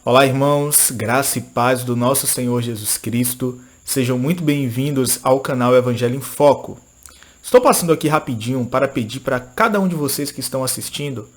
Olá, irmãos, graça e paz do nosso Senhor Jesus Cristo. Sejam muito bem-vindos ao canal Evangelho em Foco. Estou passando aqui rapidinho para pedir para cada um de vocês que estão assistindo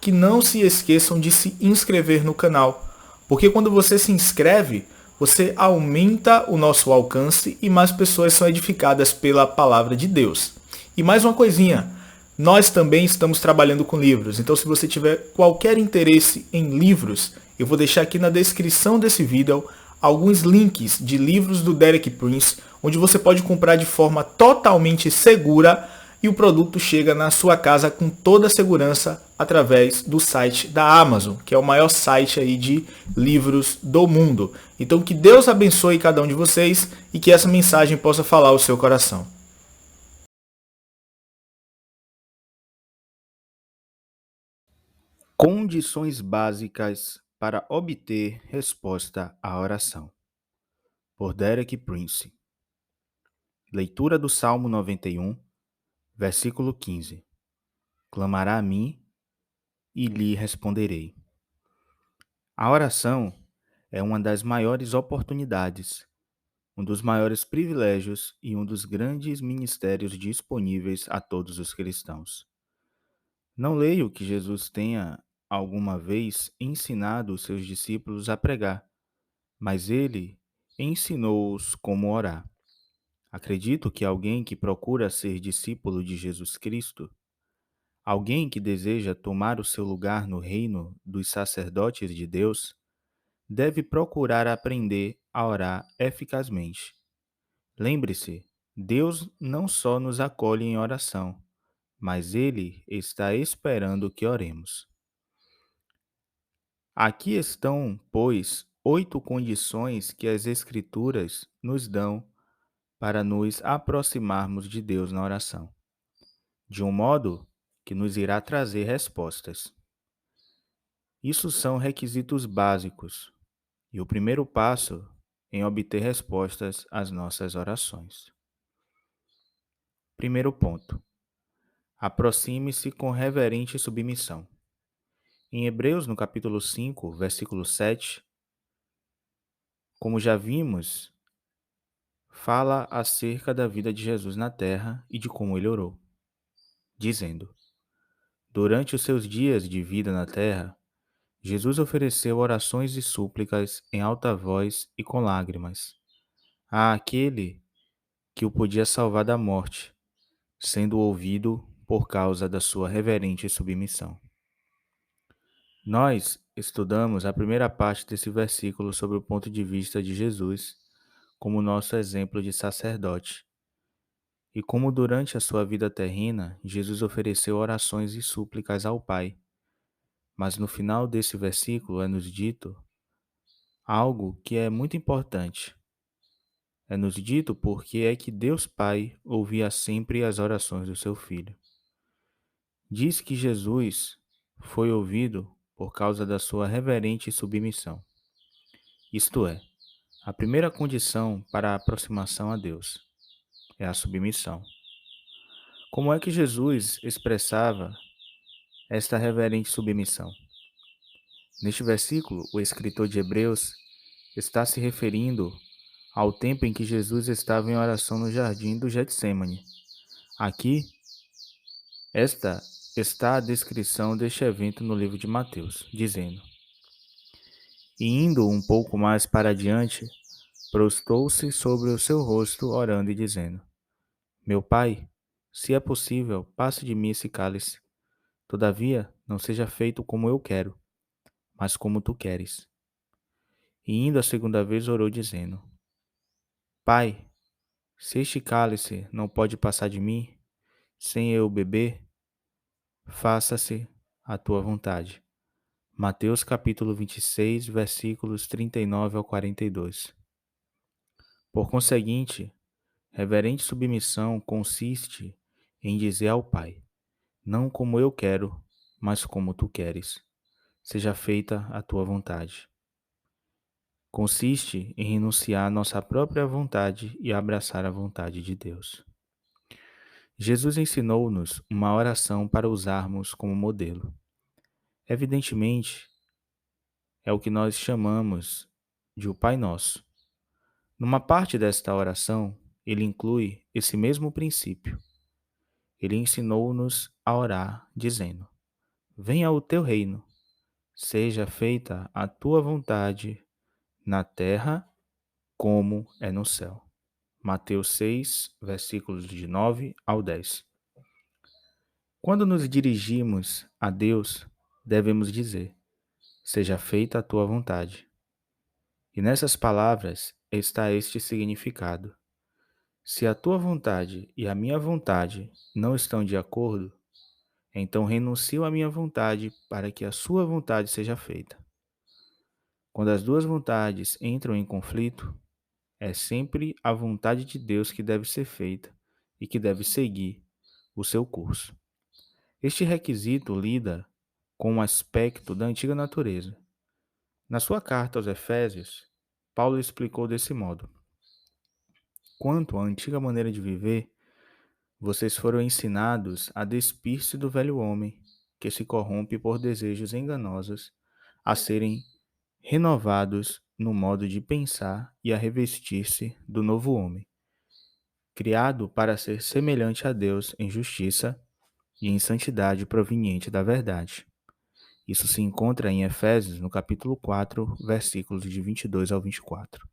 que não se esqueçam de se inscrever no canal, porque quando você se inscreve, você aumenta o nosso alcance e mais pessoas são edificadas pela palavra de Deus. E mais uma coisinha, nós também estamos trabalhando com livros, então se você tiver qualquer interesse em livros, eu vou deixar aqui na descrição desse vídeo alguns links de livros do Derek Prince, onde você pode comprar de forma totalmente segura e o produto chega na sua casa com toda a segurança através do site da Amazon, que é o maior site aí de livros do mundo. Então que Deus abençoe cada um de vocês e que essa mensagem possa falar ao seu coração. Condições básicas para obter resposta à oração. Por Derek Prince. Leitura do Salmo 91, versículo 15. Clamará a mim e lhe responderei. A oração é uma das maiores oportunidades, um dos maiores privilégios e um dos grandes ministérios disponíveis a todos os cristãos. Não leio que Jesus tenha alguma vez ensinado os seus discípulos a pregar, mas ele ensinou-os como orar. Acredito que alguém que procura ser discípulo de Jesus Cristo, alguém que deseja tomar o seu lugar no reino dos sacerdotes de Deus, deve procurar aprender a orar eficazmente. Lembre-se, Deus não só nos acolhe em oração, mas Ele está esperando que oremos. Aqui estão, pois, 8 condições que as Escrituras nos dão para nos aproximarmos de Deus na oração, de um modo que nos irá trazer respostas. Isso são requisitos básicos e o primeiro passo em obter respostas às nossas orações. Primeiro ponto. Aproxime-se com reverente submissão. Em Hebreus, no capítulo 5, versículo 7, como já vimos, fala acerca da vida de Jesus na terra e de como ele orou, dizendo: durante os seus dias de vida na terra, Jesus ofereceu orações e súplicas em alta voz e com lágrimas àquele que o podia salvar da morte, sendo ouvido por causa da sua reverente submissão. Nós estudamos a primeira parte desse versículo sobre o ponto de vista de Jesus como nosso exemplo de sacerdote, e como durante a sua vida terrena, Jesus ofereceu orações e súplicas ao Pai. Mas no final desse versículo é-nos dito algo que é muito importante. É-nos dito porque é que Deus Pai ouvia sempre as orações do seu Filho. Diz que Jesus foi ouvido por causa da sua reverente submissão. Isto é, a primeira condição para a aproximação a Deus é a submissão. Como é que Jesus expressava esta reverente submissão? Neste versículo, o escritor de Hebreus está se referindo ao tempo em que Jesus estava em oração no jardim do Getsêmani. Aqui, esta está a descrição deste evento no livro de Mateus, dizendo: e indo um pouco mais para adiante, prostou-se sobre o seu rosto, orando e dizendo: meu Pai, se é possível, passe de mim esse cálice. Todavia, não seja feito como eu quero, mas como tu queres. E indo a segunda vez, orou, dizendo: Pai, se este cálice não pode passar de mim, sem eu beber, faça-se a tua vontade. Mateus capítulo 26, versículos 39 ao 42. Por conseguinte, reverente submissão consiste em dizer ao Pai: não como eu quero, mas como tu queres. Seja feita a tua vontade. Consiste em renunciar à nossa própria vontade e abraçar a vontade de Deus. Jesus ensinou-nos uma oração para usarmos como modelo. Evidentemente, é o que nós chamamos de o Pai Nosso. Numa parte desta oração, ele inclui esse mesmo princípio. Ele ensinou-nos a orar, dizendo: Venha o teu reino, seja feita a tua vontade na terra como é no céu. Mateus 6, versículos de 9 ao 10. Quando nos dirigimos a Deus, devemos dizer: Seja feita a tua vontade. E nessas palavras está este significado. Se a tua vontade e a minha vontade não estão de acordo, então renuncio à minha vontade para que a sua vontade seja feita. Quando as duas vontades entram em conflito, é sempre a vontade de Deus que deve ser feita e que deve seguir o seu curso. Este requisito lida com um aspecto da antiga natureza. Na sua carta aos Efésios, Paulo explicou desse modo: Quanto à antiga maneira de viver, vocês foram ensinados a despir-se do velho homem, que se corrompe por desejos enganosos, a serem renovados no modo de pensar e a revestir-se do novo homem, criado para ser semelhante a Deus em justiça e em santidade proveniente da verdade. Isso se encontra em Efésios, no capítulo 4, versículos de 22 ao 24.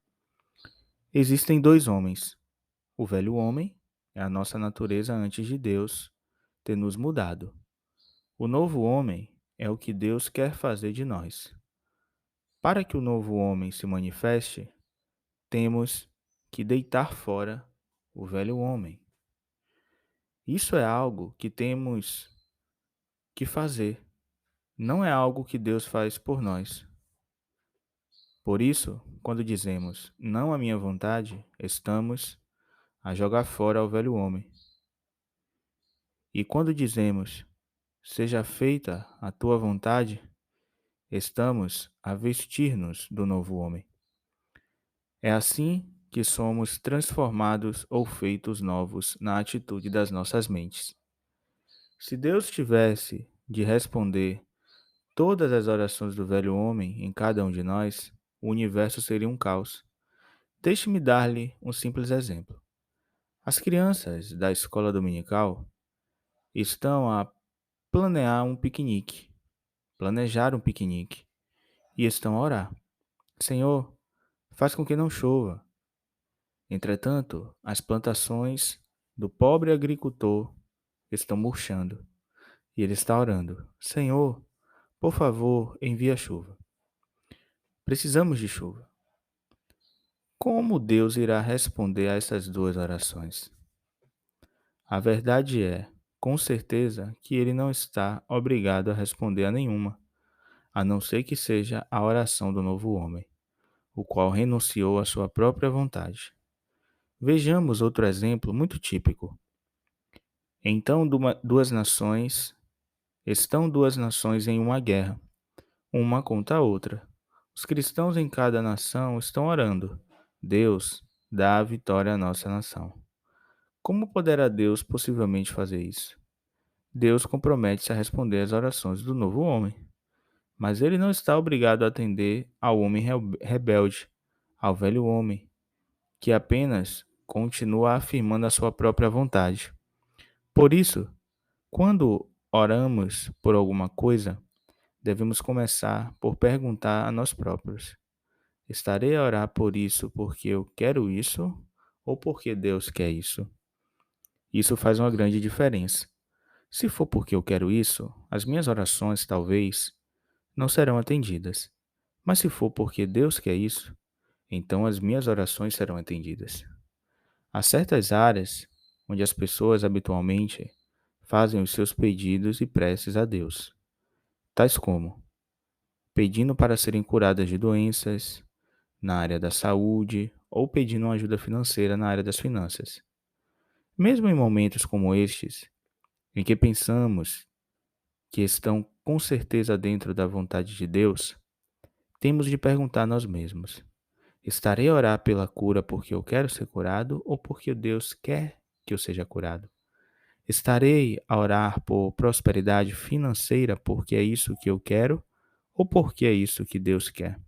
Existem dois homens. O velho homem é a nossa natureza antes de Deus ter nos mudado. O novo homem é o que Deus quer fazer de nós. Para que o novo homem se manifeste, temos que deitar fora o velho homem. Isso é algo que temos que fazer, não é algo que Deus faz por nós. Por isso, quando dizemos não à minha vontade, estamos a jogar fora o velho homem. E quando dizemos seja feita a tua vontade, estamos a vestir-nos do novo homem. É assim que somos transformados ou feitos novos na atitude das nossas mentes. Se Deus tivesse de responder todas as orações do velho homem em cada um de nós, o universo seria um caos. Deixe-me dar-lhe um simples exemplo. As crianças da escola dominical estão a planejar um piquenique, e estão a orar. Senhor, faz com que não chova. Entretanto, as plantações do pobre agricultor estão murchando, e ele está orando. Senhor, por favor, envia chuva. Precisamos de chuva. Como Deus irá responder a essas duas orações? A verdade é, com certeza, que ele não está obrigado a responder a nenhuma, a não ser que seja a oração do novo homem, o qual renunciou à sua própria vontade. Vejamos outro exemplo muito típico. Então, estão duas nações em uma guerra, uma contra a outra. Os cristãos em cada nação estão orando. Deus, dá a vitória à nossa nação. Como poderá Deus possivelmente fazer isso? Deus compromete-se a responder às orações do novo homem, mas ele não está obrigado a atender ao homem rebelde, ao velho homem, que apenas continua afirmando a sua própria vontade. Por isso, quando oramos por alguma coisa, devemos começar por perguntar a nós próprios: estarei a orar por isso porque eu quero isso ou porque Deus quer isso? Isso faz uma grande diferença. Se for porque eu quero isso, as minhas orações talvez não serão atendidas. Mas se for porque Deus quer isso, então as minhas orações serão atendidas. Há certas áreas onde as pessoas habitualmente fazem os seus pedidos e preces a Deus, tais como pedindo para serem curadas de doenças na área da saúde ou pedindo uma ajuda financeira na área das finanças. Mesmo em momentos como estes, em que pensamos que estão com certeza dentro da vontade de Deus, temos de perguntar a nós mesmos: estarei a orar pela cura porque eu quero ser curado ou porque Deus quer que eu seja curado? Estarei a orar por prosperidade financeira porque é isso que eu quero Ou porque é isso que Deus quer?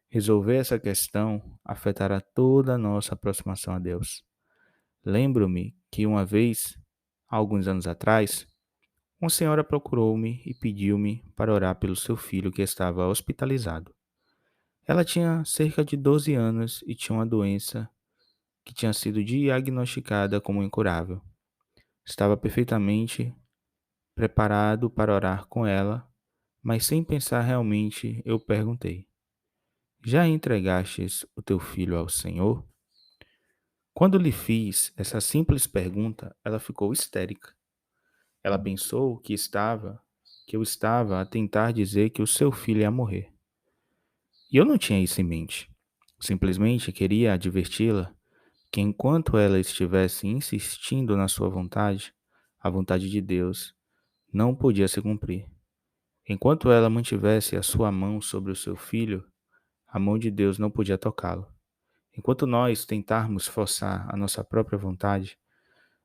Resolver essa questão afetará toda a nossa aproximação a Deus. Lembro-me que uma vez, há alguns anos atrás, uma senhora procurou-me e pediu-me para orar pelo seu filho que estava hospitalizado. Ela tinha cerca de 12 anos e tinha uma doença que tinha sido diagnosticada como incurável. Estava perfeitamente preparado para orar com ela, mas sem pensar realmente, eu perguntei: Já entregastes o teu filho ao Senhor? Quando lhe fiz essa simples pergunta, ela ficou histérica. Ela pensou que eu estava a tentar dizer que o seu filho ia morrer. E eu não tinha isso em mente. Simplesmente queria adverti-la que enquanto ela estivesse insistindo na sua vontade, a vontade de Deus não podia se cumprir. Enquanto ela mantivesse a sua mão sobre o seu filho, a mão de Deus não podia tocá-lo. Enquanto nós tentarmos forçar a nossa própria vontade,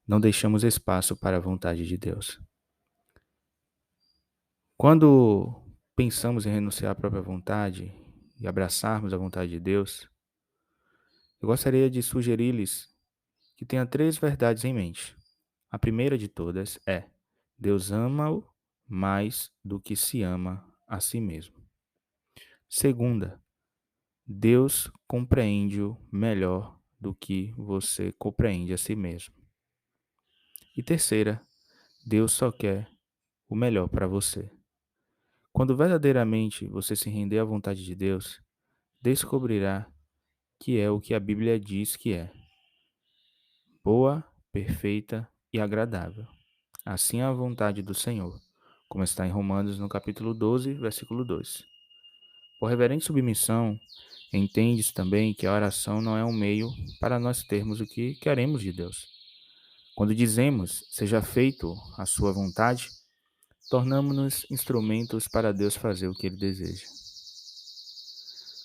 não deixamos espaço para a vontade de Deus. Quando pensamos em renunciar à própria vontade e abraçarmos a vontade de Deus, eu gostaria de sugerir-lhes que tenha três verdades em mente. A primeira de todas é: Deus ama-o mais do que se ama a si mesmo. Segunda, Deus compreende-o melhor do que você compreende a si mesmo. E terceira, Deus só quer o melhor para você. Quando verdadeiramente você se render à vontade de Deus, descobrirá que é o que a Bíblia diz que é: boa, perfeita e agradável. Assim é a vontade do Senhor, como está em Romanos no capítulo 12, versículo 2. Por reverente submissão, entendes também que a oração não é um meio para nós termos o que queremos de Deus. Quando dizemos, seja feito a sua vontade, tornamos-nos instrumentos para Deus fazer o que Ele deseja.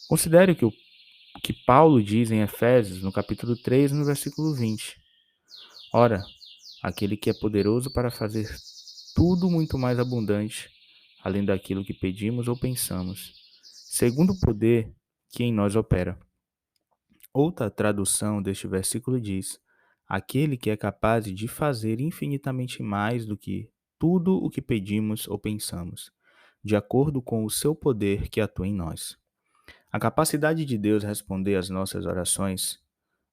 Considere o que Paulo diz em Efésios, no capítulo 3, no versículo 20. Ora, aquele que é poderoso para fazer tudo muito mais abundante, além daquilo que pedimos ou pensamos, segundo o poder que em nós opera. Outra tradução deste versículo diz: aquele que é capaz de fazer infinitamente mais do que tudo o que pedimos ou pensamos, de acordo com o seu poder que atua em nós. A capacidade de Deus responder às nossas orações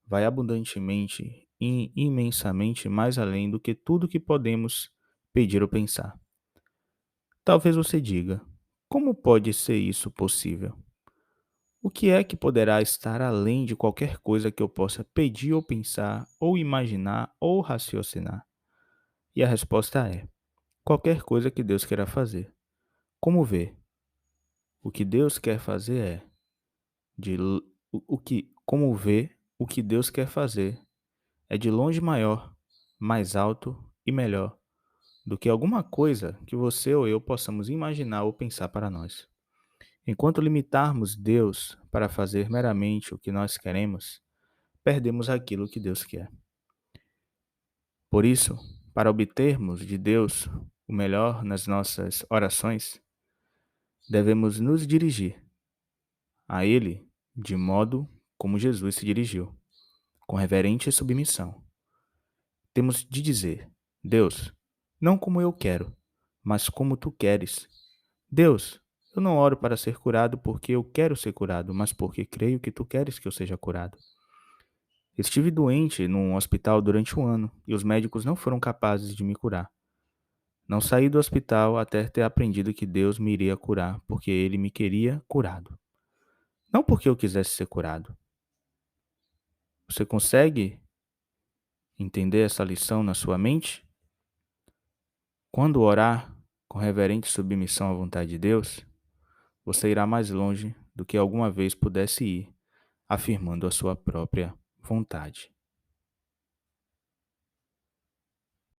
vai abundantemente e imensamente mais além do que tudo que podemos pedir ou pensar. Talvez você diga: como pode ser isso possível? O que é que poderá estar além de qualquer coisa que eu possa pedir ou pensar, ou imaginar ou raciocinar? E a resposta é: qualquer coisa que Deus queira fazer. Como ver? O que Deus quer fazer é de l- o que como ver o que Deus quer fazer é de longe maior, mais alto e melhor do que alguma coisa que você ou eu possamos imaginar ou pensar para nós. Enquanto limitarmos Deus para fazer meramente o que nós queremos, perdemos aquilo que Deus quer. Por isso, para obtermos de Deus o melhor nas nossas orações, devemos nos dirigir a Ele de modo como Jesus se dirigiu, com reverente submissão. Temos de dizer: Deus, não como eu quero, mas como tu queres. Deus, eu não oro para ser curado porque eu quero ser curado, mas porque creio que tu queres que eu seja curado. Estive doente num hospital durante um ano e os médicos não foram capazes de me curar. Não saí do hospital até ter aprendido que Deus me iria curar, porque Ele me queria curado. Não porque eu quisesse ser curado. Você consegue entender essa lição na sua mente? Quando orar com reverente submissão à vontade de Deus, você irá mais longe do que alguma vez pudesse ir, afirmando a sua própria vontade.